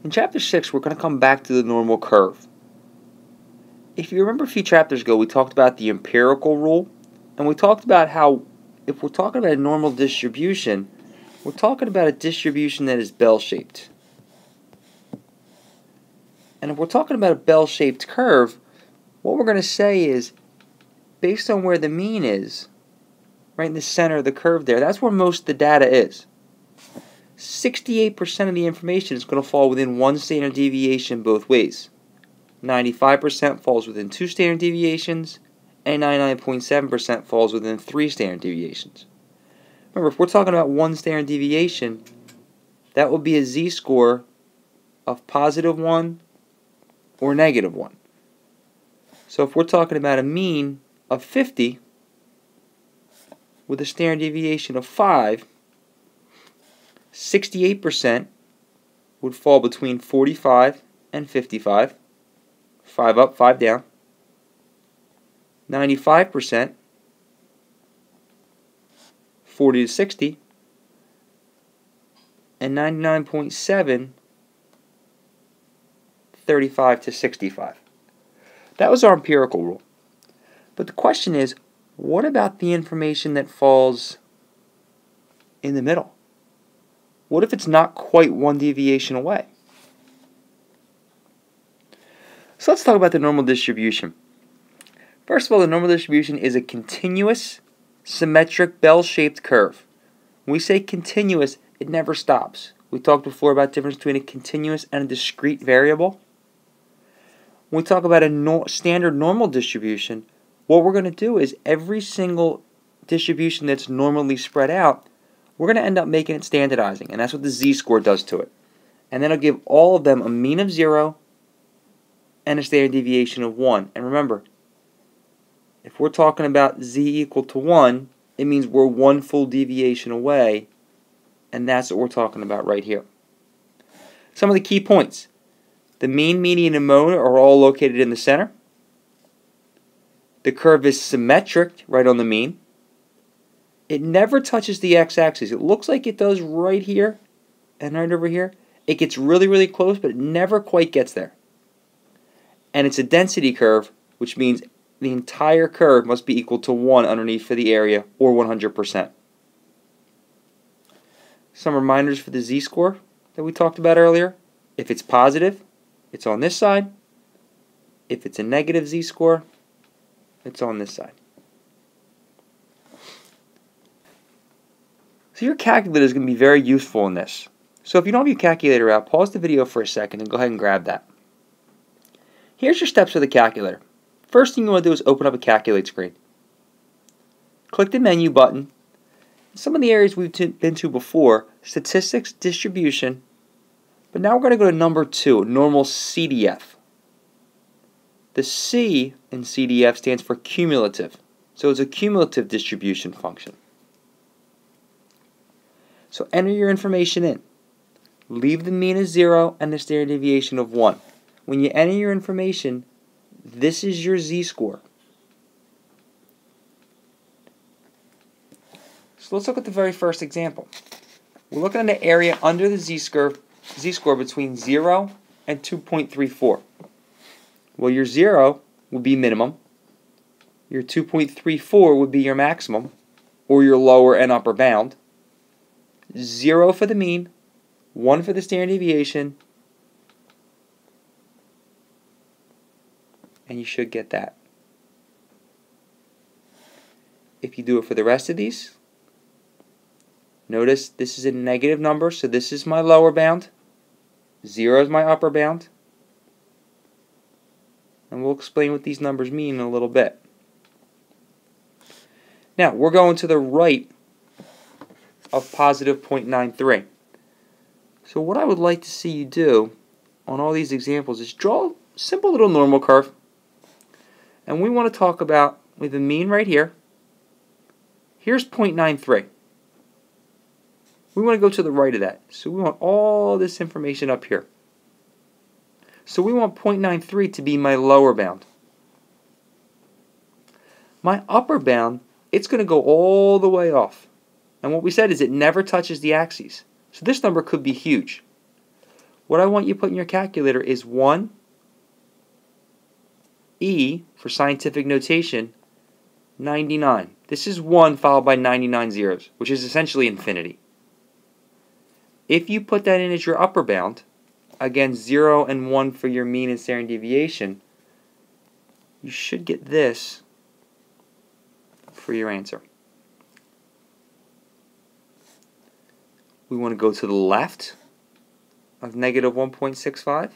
In Chapter 6, we're going to come back to the normal curve. If you remember a few chapters ago, we talked about the empirical rule, and we talked about how if we're talking about a normal distribution, we're talking about a distribution that is bell-shaped. And if we're talking about a bell-shaped curve, what we're going to say is, based on where the mean is, right in the center of the curve there, that's where most of the data is. 68% of the information is going to fall within one standard deviation both ways. 95% falls within 2 standard deviations, and 99.7% falls within 3 standard deviations. Remember, if we're talking about 1 standard deviation, that will be a z-score of +1 or -1. So if we're talking about a mean of 50 with a standard deviation of 5, 68% would fall between 45 and 55. 5 up, 5 down. 95%, 40 to 60. And 99.7, 35 to 65. That was our empirical rule. But the question is, what about the information that falls in the middle? What if it's not quite 1 deviation away? So let's talk about the normal distribution. First of all, the normal distribution is a continuous, symmetric, bell-shaped curve. When we say continuous, it never stops. We talked before about the difference between a continuous and a discrete variable. When we talk about a standard normal distribution, what we're going to do is every single distribution that's normally spread out, we're going to end up making it standardizing, and that's what the z-score does to it. And then it'll give all of them a mean of 0 and a standard deviation of 1. And remember, if we're talking about z equal to 1, it means we're 1 full deviation away, and that's what we're talking about right here. Some of the key points. The mean, median, and mode are all located in the center. The curve is symmetric right on the mean. It never touches the x-axis. It looks like it does right here and right over here. It gets really, really close, but it never quite gets there. And it's a density curve, which means the entire curve must be equal to 1 underneath for the area, or 100%. Some reminders for the z-score that we talked about earlier. If it's positive, it's on this side. If it's a negative z-score, it's on this side. So your calculator is going to be very useful in this. So if you don't have your calculator out, pause the video for a second and go ahead and grab that. Here's your steps for the calculator. First thing you want to do is open up a calculate screen. Click the menu button. Some of the areas we've been to before, statistics, distribution, but now we're going to go to number 2, normal CDF. The C in CDF stands for cumulative, so it's a cumulative distribution function. So enter your information in. Leave the mean as 0 and the standard deviation of 1. When you enter your information, this is your z-score. So let's look at the very first example. We're looking at an area under the z-score between 0 and 2.34. Well, your 0 would be minimum. Your 2.34 would be your maximum, or your lower and upper bound. 0 for the mean, 1 for the standard deviation, and you should get that. If you do it for the rest of these, notice this is a negative number, so this is my lower bound. 0 is my upper bound. And we'll explain what these numbers mean in a little bit. Now, we're going to the right of positive 0.93. So what I would like to see you do on all these examples is draw a simple little normal curve. And we want to talk about, with the mean right here, here's 0.93. We want to go to the right of that. So we want all this information up here. So we want 0.93 to be my lower bound. My upper bound, it's going to go all the way off. And what we said is it never touches the axes. So this number could be huge. what I want you to put in your calculator is 1 E, for scientific notation, 99. This is 1 followed by 99 zeros, which is essentially infinity. If you put that in as your upper bound, again 0 and 1 for your mean and standard deviation, you should get this for your answer. We want to go to the left of negative 1.65.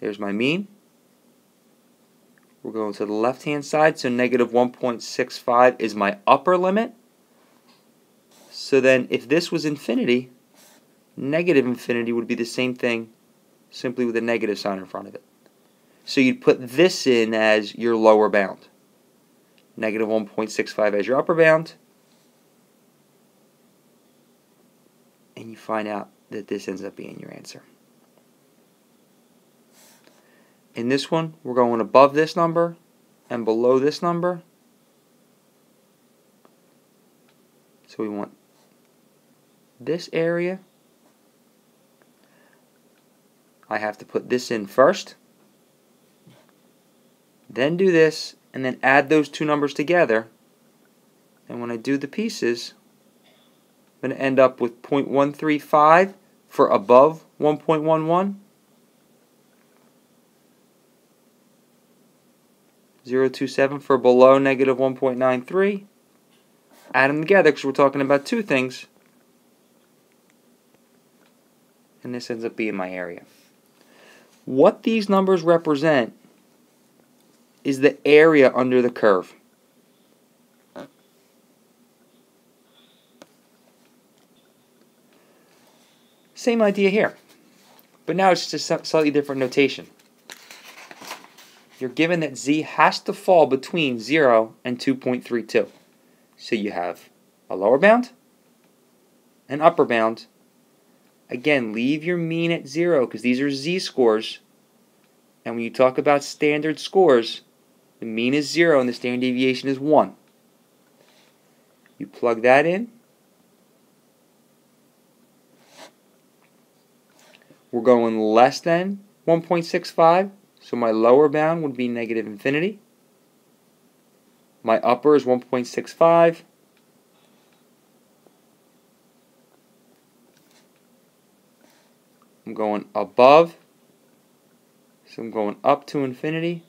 There's my mean. We're going to the left-hand side, so negative 1.65 is my upper limit. So then if this was infinity, negative infinity would be the same thing, simply with a negative sign in front of it. So you'd put this in as your lower bound. Negative 1.65 as your upper bound. And you find out that this ends up being your answer. In this one, we're going above this number and below this number. So we want this area. I have to put this in first, then do this, and then add those two numbers together. And when I do the pieces, I'm going to end up with 0.135 for above 1.11. 0.27 for below negative 1.93. Add them together because we're talking about two things. And this ends up being my area. What these numbers represent is the area under the curve. Same idea here, but now it's just a slightly different notation. You're given that z has to fall between 0 and 2.32. So you have a lower bound, an upper bound. Again, leave your mean at 0 because these are z-scores. And when you talk about standard scores, the mean is 0 and the standard deviation is 1. You plug that in. We're going less than 1.65. So my lower bound would be negative infinity. My upper is 1.65. I'm going above. So I'm going up to infinity.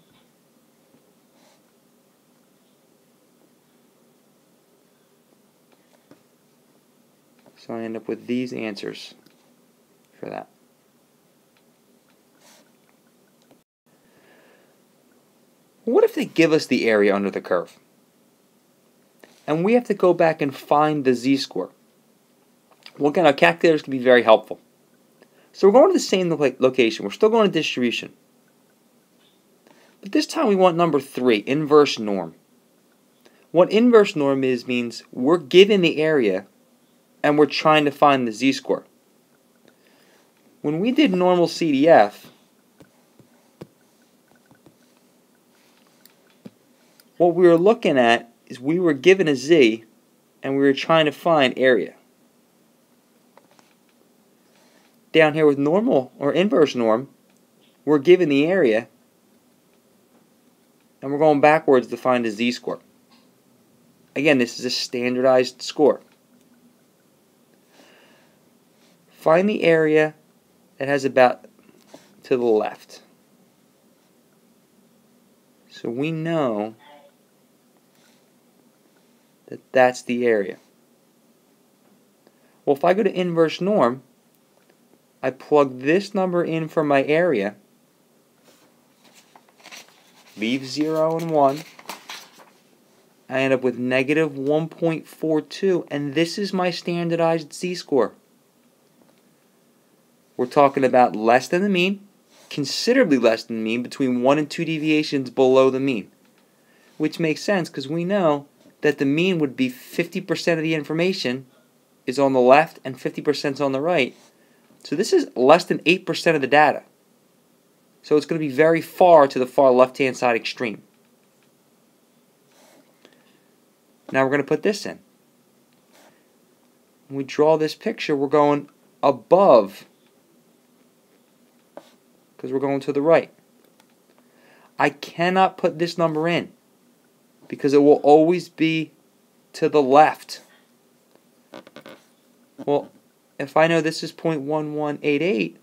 So I end up with these answers for that. What if they give us the area under the curve? And we have to go back and find the z-score. Well, again, our calculators can be very helpful. So we're going to the same location. We're still going to distribution. But this time we want number 3, inverse norm. What inverse norm is means we're given the area and we're trying to find the z-score. When we did normal CDF, what we were looking at is we were given a z and we were trying to find area. Down here with normal or inverse norm, we're given the area and we're going backwards to find a z-score. Again, this is a standardized score. Find the area that has about to the left. So we know that that's the area. Well, if I go to inverse norm, I plug this number in for my area, leave 0 and 1, I end up with negative 1.42, and this is my standardized z-score. We're talking about less than the mean, considerably less than the mean, between 1 and 2 deviations below the mean, which makes sense because we know that the mean would be 50% of the information is on the left and 50% is on the right. So this is less than 8% of the data. So it's going to be very far to the far left-hand side extreme. Now we're going to put this in. When we draw this picture, we're going above, because we're going to the right. I cannot put this number in because it will always be to the left. Well, if I know this is 0.1188,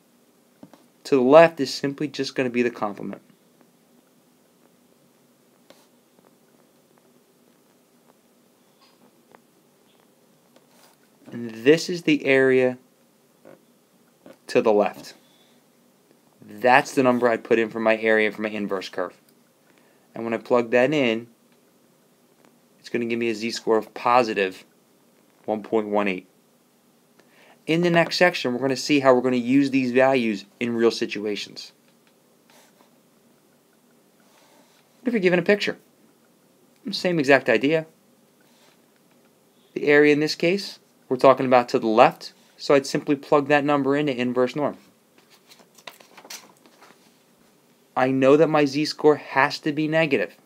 to the left is simply just going to be the complement. And this is the area to the left. That's the number I'd put in for my area for my inverse curve. And when I plug that in, it's going to give me a z-score of positive 1.18. In the next section, we're going to see how we're going to use these values in real situations. What if you're given a picture? Same exact idea. The area in this case, we're talking about to the left, so I'd simply plug that number into inverse norm. I know that my z-score has to be negative.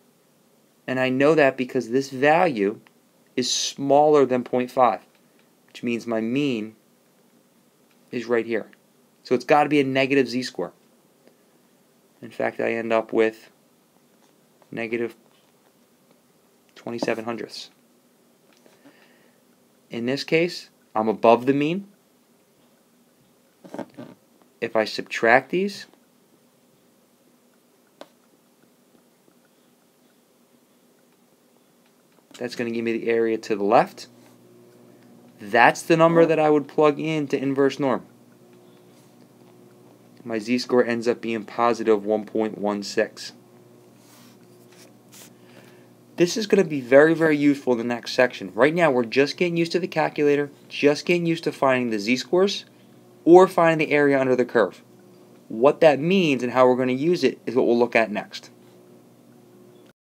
And I know that because this value is smaller than 0.5, which means my mean is right here. So it's got to be a negative z-score. In fact, I end up with negative 27 hundredths. In this case, I'm above the mean. If I subtract these, that's going to give me the area to the left. That's the number that I would plug into inverse norm. My z-score ends up being positive 1.16. This is going to be very, very useful in the next section. Right now, we're just getting used to the calculator, just getting used to finding the z-scores or finding the area under the curve. What that means and how we're going to use it is what we'll look at next.